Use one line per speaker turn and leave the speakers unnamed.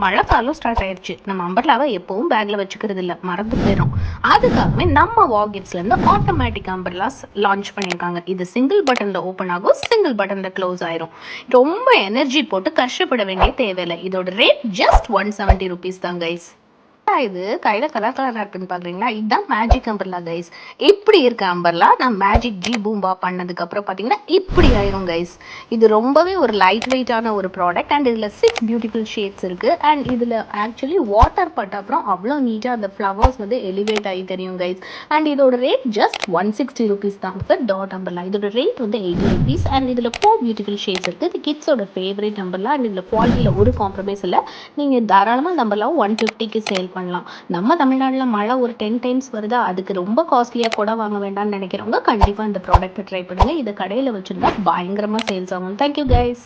மழைக்காலம் ஸ்டார்ட் ஆயிடுச்சு. நம்ம அம்பர்லாவை எப்பவும் பேக்ல வச்சுக்கிறது இல்ல, மறந்து போயிடும். அதுக்காகவே நம்ம வாகிட்ஸ்ல இருந்து ஆட்டோமேட்டிக் அம்பர்லாஸ் லான்ச் பண்ணியிருக்காங்க. இது சிங்கிள் பட்டன்ல ஓப்பன் ஆகும், சிங்கிள் பட்டன்ல க்ளோஸ் ஆயிரும். ரொம்ப எனர்ஜி போட்டு கஷ்டப்பட வேண்டிய தேவையில்லை. இதோட ரேட் ஜஸ்ட் 170 rupees தான் கைஸ். இது கையில கலர் கலரா இருக்குன்னு பாக்குறீங்களா? இதுதான் மேஜிக் அம்பர்லா கைஸ். இப்படி இருக்க அம்பர்லா நான் மேஜிக் ஜி பூம்பா பண்ணதுக்கு அப்புறம் பாத்தீங்கன்னா இப்படி ஆயிரும் கைஸ். இது ரொம்பவே ஒரு லைட் வெயிட்டான ஒரு ப்ராடக்ட் அண்ட் இதுல 6 பியூட்டிஃபுல் ஷேட்ஸ் இருக்கு. அண்ட் இதுல ஆக்சுவலி வாட்டர் பட்ட அப்புறம் அவ்வளோ நீட்டா அந்த ஃப்ளவர்ஸ் வந்து எலிவேட் ஆகி தெரியும் கைஸ். அண்ட் இதோட ரேட் ஜஸ்ட் 160 rupees தான் சார் டாட் அம்பர்லா. இதோட ரேட் வந்து 80 rupees. அண்ட் இதுல 4 பியூட்டிஃபுல் ஷேட்ஸ் இருக்கு. இது கிட்ஸோட ஃபேவரட் அம்பர்லா. அண்ட் இதுல குவாலிட்டியில ஒரு காம்ப்ரமைஸ் இல்லை. நீங்க தாராளமா அந்த அம்பர்லாவை 150க்கு சேல் பண்ணலாம். நம்ம தமிழ்நாட்டில் மழை ஒரு 10 டைம்ஸ் வருதா, அதுக்கு ரொம்ப காஸ்ட்லியாக கூட வாங்க வேண்டாம்னு நினைக்கிறவங்க கண்டிப்பாக இந்த ப்ராடக்ட்டை ட்ரை பண்ணுங்க. இதை கடையில் வச்சுருந்தா பயங்கரமாக சேல்ஸ் ஆகும். Thank you guys.